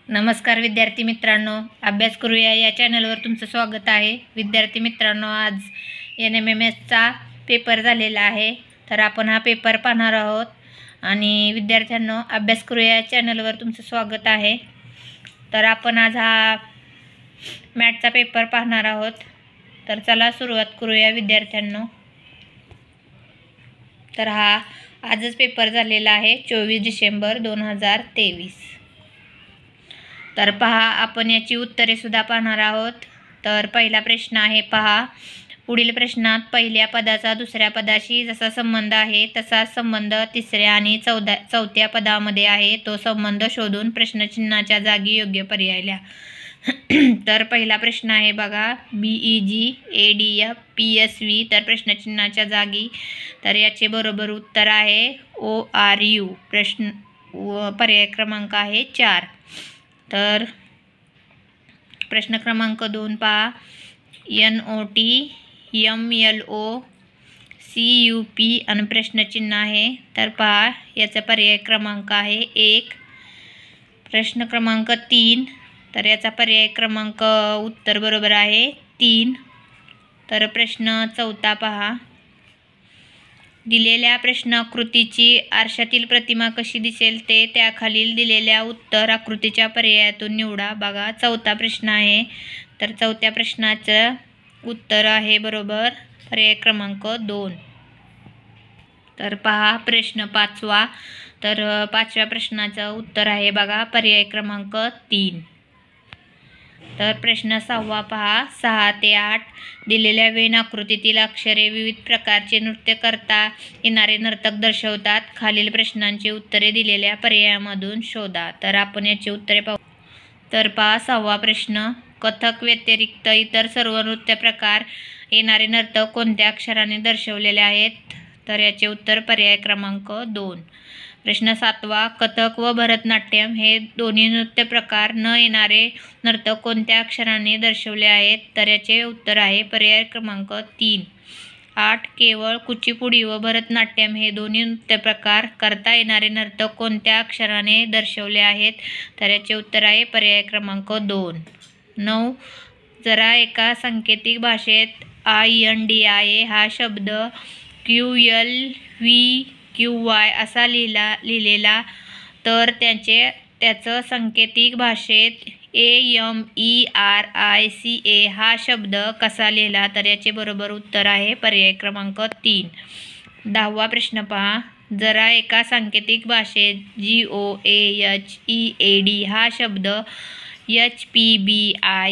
नमस्कार विद्यार्थी मित्रांनो, अभ्यास करूया या चॅनलवर तुमचं स्वागत आहे. विद्यार्थी मित्रांनो, आज NMMSचा पेपर झालेला आहे, तर आपण हा पेपर पाहणार आहोत. आणि विद्यार्थ्यांनो, अभ्यास करूया या चॅनलवर तुमचं स्वागत आहे. तर आपण आज हा मॅथचा पेपर पाहणार आहोत. तर चला सुरुवात करूया विद्यार्थ्यांनो. तर हा आजच पेपर झालेला आहे, 24 डिसेंबर 2023. तर पहा, आपण याची उत्तरे सुद्धा पाहणार आहोत. तर पहिला प्रश्न आहे, पहा, पुढील प्रश्नात पहिल्या पदाचा दुसऱ्या पदाशी जसा संबंध आहे तसाच संबंध तिसऱ्या आणि चौथ्या पदामध्ये आहे. तो संबंध शोधून प्रश्नचिन्हाच्या जागी योग्य पर्याय लिहा. तर पहिला प्रश्न आहे बघा, BEG ADF PSV. तर प्रश्नचिन्हाच्या जागी तर याचे बरोबर उत्तर आहे ORU. पर्याय क्रमांक आहे 4. तर प्रश्न क्रमांक 2 पहा, NOT MLO CUP आणि प्रश्नचिन्ह आहे. तर पहा, याचा पर्याय क्रमांक आहे 1. प्रश्न क्रमांक 3, तर याचा पर्याय क्रमांक उत्तर बरोबर आहे 3. तर प्रश्न चौथा पहा, दिलेल्या प्रश्नाकृतीची आरशातील प्रतिमा कशी दिसेल ते त्याखालील दिलेल्या उत्तर आकृतीच्या पर्यायातून निवडा. बघा, चौथा प्रश्न आहे. तर चौथ्या प्रश्नाचं उत्तर आहे बरोबर पर्याय क्रमांक 2. तर पहा प्रश्न 5वा. तर 5व्या प्रश्नाचं उत्तर आहे बघा पर्याय क्रमांक 3. तर प्रश्न 6वा पहा, 6 ते 8 दिलेल्या वेन आकृतीतील अक्षरे विविध प्रकारचे नृत्य करता येणारे नर्तक दर्शवतात. खालील प्रश्नांची उत्तरे दिलेल्या पर्यायामधून शोधा. तर आपण याची उत्तरे पाहू. तर पहा 6वा प्रश्न, कथक व्यतिरिक्त इतर सर्व नृत्य प्रकार येणारे नर्तक कोणत्या अक्षराने दर्शवलेले आहेत? तर याचे उत्तर पर्याय क्रमांक 2. प्रश्न 7वा, कथक व भरतनाट्यम हे दोन्ही नृत्य प्रकार न येणारे नर्तक कोणत्या अक्षराने दर्शवले आहेत? तर याचे उत्तर आहे पर्याय क्रमांक 3. 8, केवळ कुचिपुडी व भरतनाट्यम हे दोन्ही नृत्य प्रकार करता येणारे नर्तक कोणत्या अक्षराने दर्शवले आहेत? तर याचे उत्तर आहे पर्याय क्रमांक 2. 9, जरा एका सांकेतिक भाषेत INDIA हा शब्द QLVQY असा लिहिलेला तर त्याचं सांकेतिक भाषेत AMERICA हा शब्द कसा लिहिला? तर याचे बरोबर उत्तर आहे पर्याय क्रमांक 3. 10वा प्रश्न पहा, जरा एका सांकेतिक भाषेत GOAHEAD हा शब्द HPBIFBE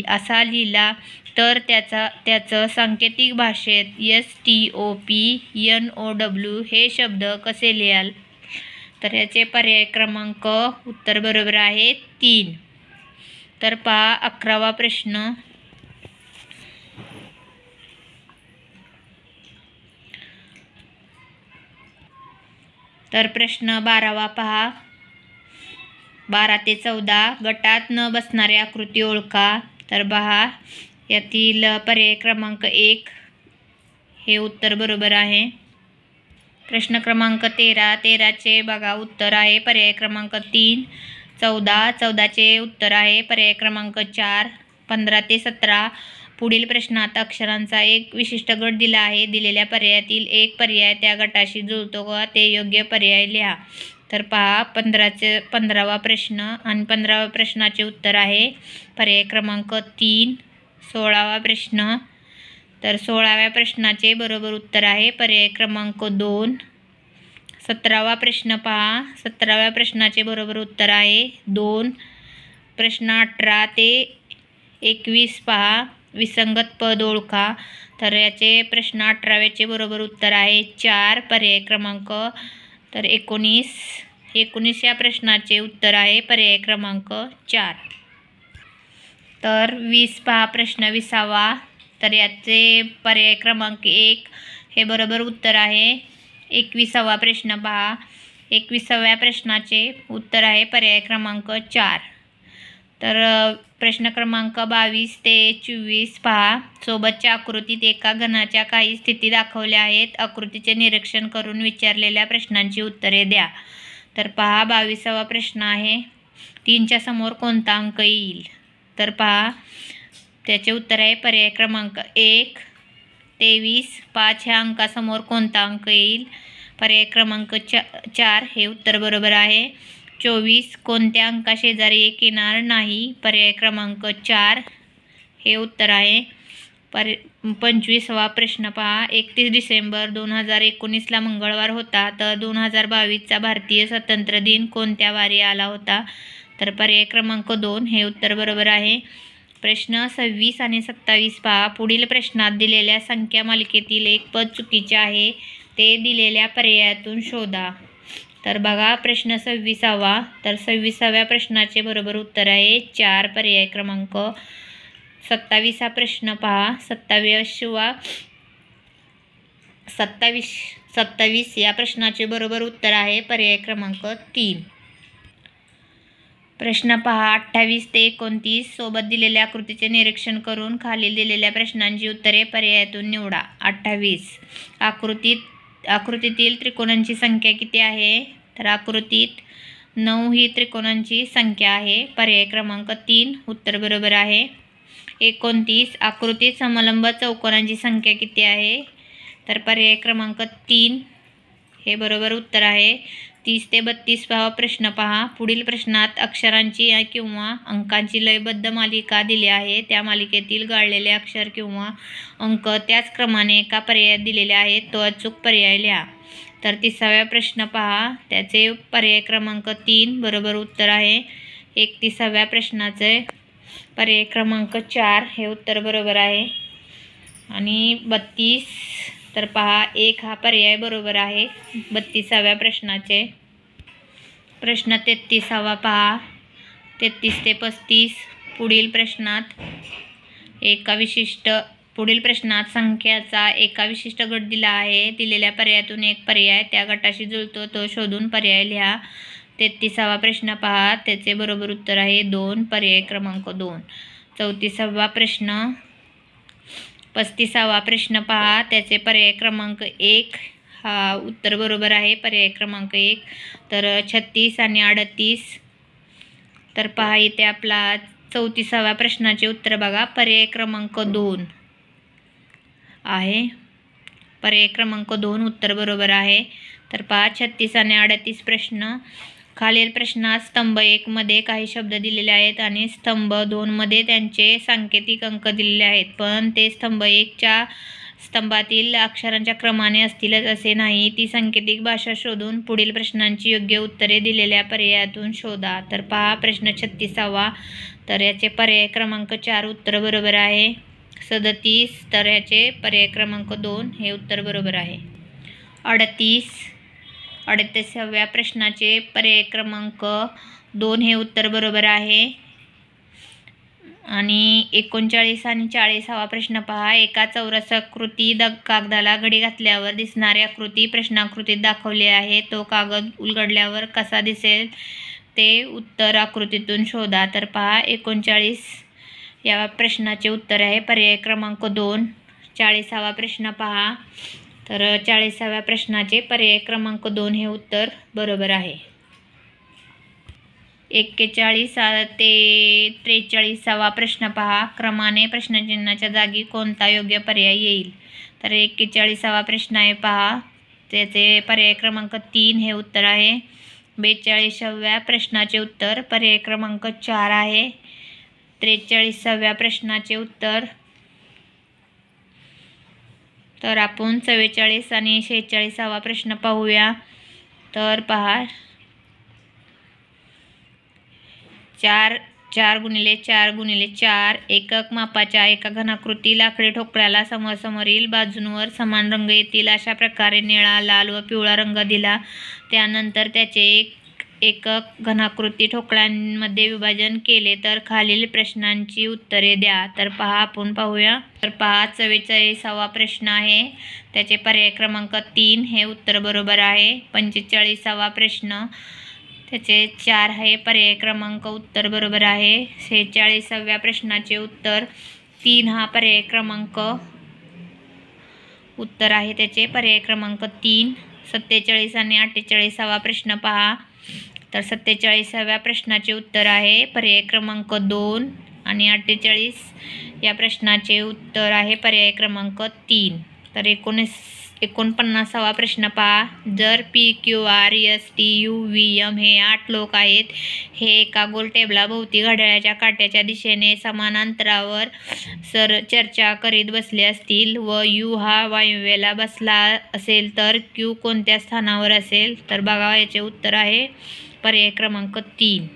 असा लिहिला तर त्याचं सांकेतिक भाषेत STOPNOW हे शब्द कसे लिहाल? तर याचे पर्याय क्रमांक उत्तर बरोबर आहे 3. तर पहा 11वा प्रश्न, तर प्रश्न 12वा पहा, 12 ते 14 गटात न बसणाऱ्या आकृती ओळखा. तर पहा, यातील पर्याय क्रमांक 1 हे उत्तर बरोबर आहे. प्रश्न क्रमांक 13चे बघा उत्तर आहे पर्याय क्रमांक 3. 14चे उत्तर आहे पर्याय क्रमांक 4. 15 ते 17 पुढील प्रश्नात अक्षरांचा एक विशिष्ट गट दिला आहे. दिलेल्या पर्यायातील एक पर्याय त्या गटाशी जुळतो का ते योग्य पर्याय लिहा. तर पहा 15वा प्रश्न आणि 15व्या प्रश्नाचे उत्तर आहे पर्याय क्रमांक 3. 16वा प्रश्न, तर 16व्या प्रश्नाचे बरोबर उत्तर आहे पर्याय क्रमांक 2. 17वा प्रश्न पहा, 17व्या प्रश्नाचे बरोबर उत्तर आहे 2. प्रश्न 18 ते 21 पहा, विसंगत पद ओळखा. तर याचे प्रश्न 18व्याचे बरोबर उत्तर आहे 4 पर्याय क्रमांक. तर 19 या प्रश्नाचे उत्तर आहे पर्याय क्रमांक 4. तर 20 पहा प्रश्न 20वा. तर याचे पर्याय क्रमांक 1 हे बरोबर उत्तर आहे. 21वा प्रश्न पहा, 21व्या प्रश्नाचे उत्तर आहे पर्याय क्रमांक 4. तर प्रश्न क्रमांक 22 ते 24 पहा, सोबतच्या आकृतीत एका घनाच्या काही स्थिती दाखवल्या आहेत. आकृतीचे निरीक्षण करून विचारलेल्या प्रश्नांची उत्तरे द्या. तर पहा 22वा प्रश्न आहे, 3च्या समोर कोणता अंक येईल? तर पहा, त्याचे उत्तर आहे पर्याय क्रमांक 1 23. 5 ह्या अंकासमोर कोणता अंक येईल? पर्याय क्रमांक 4 हे उत्तर बरोबर आहे. 24 कोणत्या अंकाशेजारी 1 येणार नाही? पर्याय क्रमांक 4 हे उत्तर आहे. 25वा प्रश्न पहा, 31 डिसेंबर 2019ला मंगळवार होता, तर 2022चा भारतीय स्वातंत्र्य दिन कोणत्या वारी आला होता? तर पर्याय क्रमांक 2 हे उत्तर बरोबर आहे. प्रश्न 26 आणि 27 पहा, पुढील प्रश्नात दिलेल्या संख्या मालिकेतील एक पद चुकीचे आहे, ते दिलेल्या पर्यायातून शोधा. तर बघा प्रश्न 26वा, तर 26व्या प्रश्नाचे बरोबर उत्तर आहे 4 पर्याय क्रमांक. 27हा प्रश्न पहा, 27 या प्रश्नाचे बरोबर उत्तर आहे पर्याय क्रमांक 3. प्रश्न पहा, 28 ते 29 सोबत दिलेल्या आकृतीचे निरीक्षण करून खालील दिलेल्या प्रश्नांची उत्तरे पर्यायातून निवडा. 28 आकृतीतील त्रिकोणांची संख्या किती आहे? तर आकृतीत 9 ही त्रिकोणांची संख्या आहे. पर्याय क्रमांक 3 उत्तर बरोबर आहे. 29 आकृतीत समलंब चौकोनांची संख्या किती आहे? तर पर्याय क्रमांक 3 हे बरोबर उत्तर आहे. 30 ते 32वा प्रश्न पहा, पुढील प्रश्नात अक्षरांची किंवा अंकांची लयबद्ध मालिका दिली आहे. त्या मालिकेतील गाळलेले अक्षर किंवा अंक त्याच क्रमाने एका पर्यायात दिलेले आहेत, तो अचूक पर्याय लिहा. तर 30वा प्रश्न पहा, त्याचे पर्याय क्रमांक 3 बरोबर उत्तर आहे. 31व्या प्रश्नाचे पर्याय क्रमांक 4 हे उत्तर बरोबर आहे. आणि 32 तर पहा 1 हा पर्याय बरोबर आहे 32व्या प्रश्नाचे. प्रश्न 33वा पहा, 33 ते 35 पुढील प्रश्नात संख्याचा एका विशिष्ट गट दिला आहे. दिलेल्या पर्यायातून एक पर्याय त्या गटाशी जुळतो तो शोधून पर्याय लिहा. 33वा प्रश्न पहा, त्याचे बरोबर उत्तर आहे 2 पर्याय क्रमांक 2. 34वा प्रश्न. 35वा प्रश्न पहा, त्याचे पर्याय क्रमांक 1 हा उत्तर बरोबर आहे पर्याय क्रमांक 1. तर 36 आणि 38 तर पहा इथे आपला 34व्या प्रश्नाचे उत्तर बघा पर्याय क्रमांक 2 आहे. पर्याय क्रमांक 2 उत्तर बरोबर आहे. तर पहा 36 आणि 38 प्रश्न. खालील प्रश्नात स्तंभ 1 मध्ये काही शब्द दिलेले आहेत आणि स्तंभ 2 मध्ये त्यांचे सांकेतिक अंक दिलेले आहेत, पण ते स्तंभ 1च्या स्तंभातील अक्षरांच्या क्रमाने असतीलच असे नाही. ती सांकेतिक भाषा शोधून पुढील प्रश्नांची योग्य उत्तरे दिलेल्या पर्यायातून शोधा. तर पहा प्रश्न 36वा, तर याचे पर्याय क्रमांक 4 उत्तर बरोबर आहे. 37 तर याचे पर्याय क्रमांक 2 हे उत्तर बरोबर आहे. 38व्या प्रश्नाचे पर्याय क्रमांक 2 हे उत्तर बरोबर आहे. आणि 39 आणि 40वा प्रश्न पहा, एका चौरसाकृती कागदाला घडी घातल्यावर दिसणारी आकृती प्रश्नाकृतीत दाखवली आहे. तो कागद उलगडल्यावर कसा दिसेल ते उत्तर आकृतीतून शोधा. तर पहा 39 या प्रश्नाचे उत्तर आहे पर्याय क्रमांक 2. 40वा प्रश्न पहा, तर 40व्या प्रश्नाचे पर्याय क्रमांक 2 हे उत्तर बरोबर आहे. 41 ते 43वा प्रश्न पहा, क्रमाने प्रश्नचिन्हाच्या जागी कोणता योग्य पर्याय येईल? तर 41वा प्रश्न आहे पहा, त्याचे पर्याय क्रमांक 3 हे उत्तर आहे. 42व्या प्रश्नाचे उत्तर पर्याय क्रमांक 4 आहे. 43व्या प्रश्नाचे उत्तर. तर आपण 44 आणि 46वा प्रश्न पाहूया. तर पहा 4 4x4 एकक मापाच्या एका घनाकृती लाकडी ठोकळ्याला समोरासमोरील बाजूंवर समान रंग येतील अशा प्रकारे निळा, लाल व पिवळा रंग दिला. त्यानंतर त्याचे एकक घनाकृती ठोकळ्यांमध्ये विभाजन केले तर खालील प्रश्नांची उत्तरे द्या. तर पहा आपण पाहूया. तर पहा 44वा प्रश्न आहे, त्याचे पर्याय क्रमांक 3 हे उत्तर बरोबर आहे. 45वा प्रश्न, त्याचे 4 हे पर्याय क्रमांक उत्तर बरोबर आहे. 46व्या प्रश्नाचे उत्तर 3 हा पर्याय क्रमांक उत्तर आहे त्याचे पर्याय क्रमांक 3. 47 आणि 48वा प्रश्न पहा, तर 47व्या प्रश्नाचे उत्तर आहे पर्याय क्रमांक 2 आणि 48 या प्रश्नाचे उत्तर आहे पर्याय क्रमांक 3. तर 49वा प्रश्न पहा. जर PQRSTUVM हे 8 लोक आहेत, हे एका गोल टेबलाभोवती घड्याळाच्या काट्याच्या दिशेने समान अंतरावर चर्चा करीत बसले असतील व U हा वायव्येला बसला असेल तर Q कोणत्या स्थानावर असेल? तर बघा याचे उत्तर आहे पर्याय क्रमांक 3.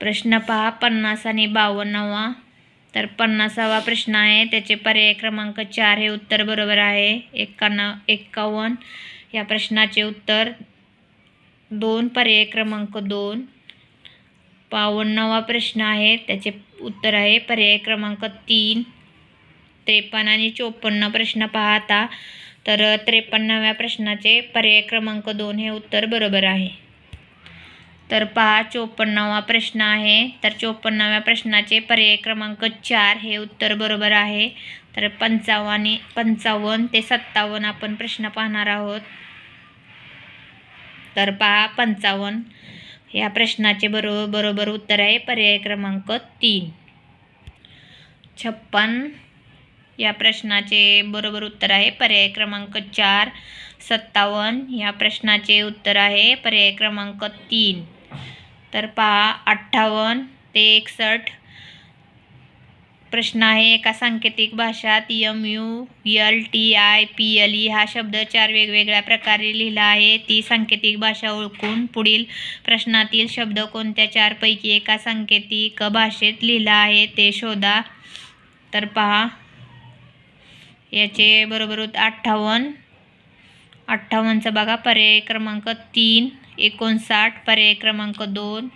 प्रश्न पहा 50 आणि 52वा. तर 50वा प्रश्न आहे त्याचे पर्याय क्रमांक 4 हे उत्तर बरोबर आहे. 51 या प्रश्नाचे उत्तर 2 पर्याय क्रमांक 2. 52वा प्रश्न आहे त्याचे उत्तर आहे पर्याय क्रमांक 3. 53 आणि 54 प्रश्न पाहता. तर 53व्या प्रश्नाचे पर्याय क्रमांक 2 हे उत्तर बरोबर आहे. तर पहा 54वा प्रश्न आहे. तर 54व्या प्रश्नाचे पर्याय क्रमांक 4 हे उत्तर बरोबर आहे. तर 55 ते 57 आपण प्रश्न पाहणार आहोत. तर पहा 55 या प्रश्नाचे बरोबर उत्तर आहे पर्याय क्रमांक 3. 56 या प्रश्नाचे बरोबर उत्तर आहे पर्याय क्रमांक 4. 57 या प्रश्नाचे उत्तर आहे पर्याय क्रमांक 3. तर पहा 58 ते 61 प्रश्न आहे. एका सांकेतिक भाषात MULTIPLE हा शब्द 4 वेगवेगळ्या प्रकारे लिहिला आहे. ती सांकेतिक भाषा ओळखून पुढील प्रश्नातील शब्द कोणत्या 4 पैकी एका सांकेतिक भाषेत लिहिला आहे ते शोधा. तर पहा याचे बरोबर 58चं बघा पर्याय क्रमांक 3. 59 पर्याय क्रमांक 2.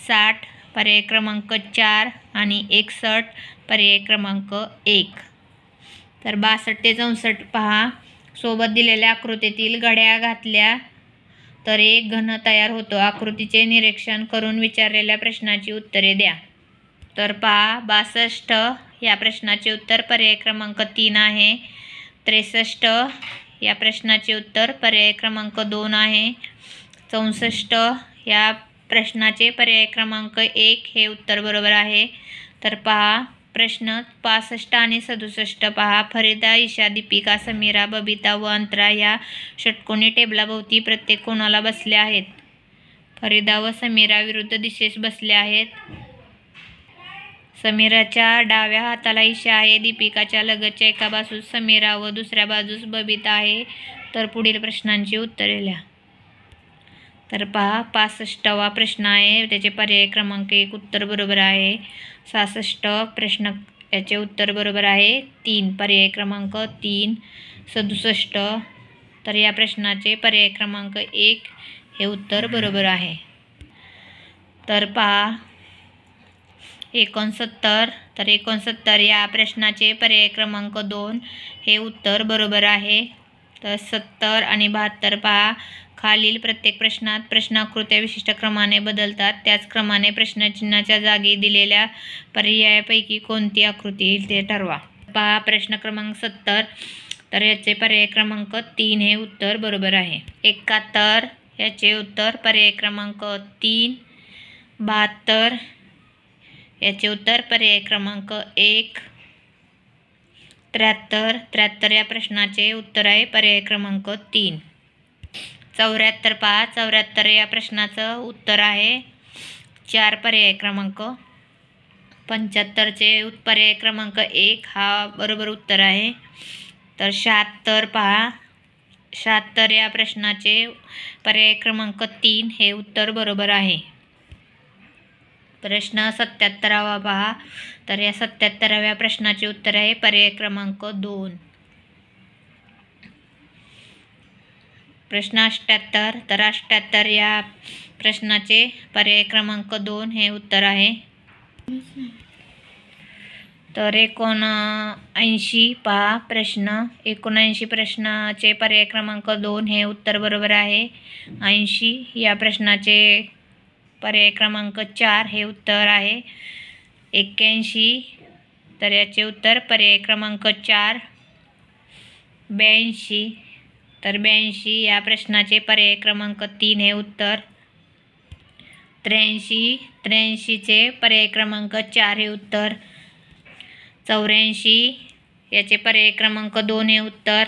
60 पर्याय क्रमांक 4 आणि 61 पर्याय क्रमांक 1. तर 62 ते 64 पहा. सोबत दिलेल्या आकृतीतील घड्या घातल्या तर एक घन तयार होतो. आकृतीचे निरीक्षण करून विचारलेल्या प्रश्नाची उत्तरे द्या. तर पहा 62 या प्रश्नाचे उत्तर पर्याय क्रमांक 3 आहे. 63 या प्रश्नाचे उत्तर पर्याय क्रमांक 2 आहे. 64 या प्रश्नाचे पर्याय क्रमांक 1 हे उत्तर बरोबर आहे. तर पहा प्रश्न 65 आणि 67 पहा. फरीदा, ईशा, दीपिका, समीरा, बबिता व अंतरा या षटकोनी टेबलाभोवती प्रत्येक कोणाला बसले आहेत? फरीदा व समीरा विरुद्ध दिशेस बसले आहेत. समीराच्या डाव्या हाताला ईशा आहे. दीपिकाच्या लगतच्या एका बाजूस समीरा व दुसऱ्या बाजूस बबिता आहे. तर पुढील प्रश्नांची उत्तरे लिहा. तर पहा 65वा प्रश्न आहे त्याचे पर्याय क्रमांक 1 उत्तर बरोबर आहे. 66 प्रश्न याचे उत्तर बरोबर आहे 3 पर्याय क्रमांक 3. 67 तर या प्रश्नाचे पर्याय क्रमांक 1 हे उत्तर बरोबर आहे. तर पहा 69 तर 69 या प्रश्नाचे पर्याय क्रमांक 2 हे उत्तर बरोबर आहे. तर 70 आणि 72 पहा. खालील प्रत्येक प्रश्नात प्रश्नाकृत्या विशिष्ट क्रमाने बदलतात. त्याच क्रमाने प्रश्नचिन्हाच्या जागी दिलेल्या पर्यायापैकी कोणती आकृती येईल ते ठरवा. पहा प्रश्न क्रमांक 70 तर याचे पर्याय क्रमांक 3 हे उत्तर बरोबर आहे. 71 याचे उत्तर पर्याय क्रमांक 3. 72 याचे उत्तर पर्याय क्रमांक 1. 73 या प्रश्नाचे उत्तर आहे पर्याय क्रमांक 3. 74 पहा. 74 या प्रश्नाचं उत्तर आहे 4 पर्याय क्रमांक. 75चे पर्याय क्रमांक 1 हा बरोबर उत्तर आहे. तर 76 पहा. 76 या प्रश्नाचे पर्याय क्रमांक 3 हे उत्तर बरोबर आहे. प्रश्न 77वा पहा. तर या 77व्या प्रश्नाचे उत्तर आहे पर्याय क्रमांक 2. प्रश्न 78 तर 78 या प्रश्नाचे पर्याय क्रमांक 2 हे उत्तर आहे. तर 79 पहा. प्रश्न 79 प्रश्नाचे पर्याय क्रमांक 2 हे उत्तर बरोबर आहे. 80 या प्रश्नाचे पर्याय क्रमांक 4 हे उत्तर आहे. 81 तर याचे उत्तर पर्याय क्रमांक 4. 82 तर 82 या प्रश्नाचे पर्याय क्रमांक 3 हे उत्तर. 83चे पर्याय क्रमांक 4 हे उत्तर. 84 याचे पर्याय क्रमांक 2 हे उत्तर.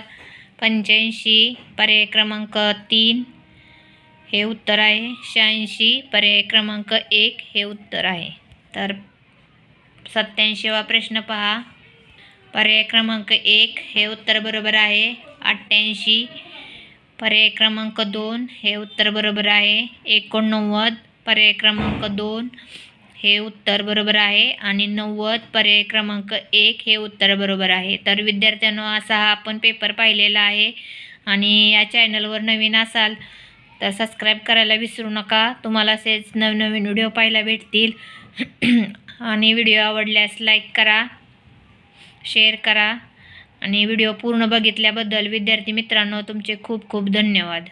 85 पर्याय क्रमांक 3 हे उत्तर आहे. 86 पर्याय क्रमांक 1 हे उत्तर आहे. तर 87वा प्रश्न पहा. पर्याय क्रमांक 1 हे उत्तर बरोबर आहे. 88 पर्याय क्रमांक 2 हे उत्तर बरोबर आहे. 89 पर्याय क्रमांक 2 हे उत्तर बरोबर आहे आणि 90 पर्याय क्रमांक 1 हे उत्तर बरोबर आहे. तर विद्यार्थ्यांनो, असा हा आपण पेपर पाहिलेला आहे. आणि या चॅनलवर नवीन असाल तर सबस्क्राईब करायला विसरू नका. तुम्हाला असेच नवनवीन व्हिडिओ पाहायला भेटतील. आणि व्हिडिओ आवडल्यास लाईक करा, शेअर करा आणि व्हिडिओ पूर्ण बघितल्याबद्दल विद्यार्थी मित्रांनो तुमचे खूप खूप धन्यवाद.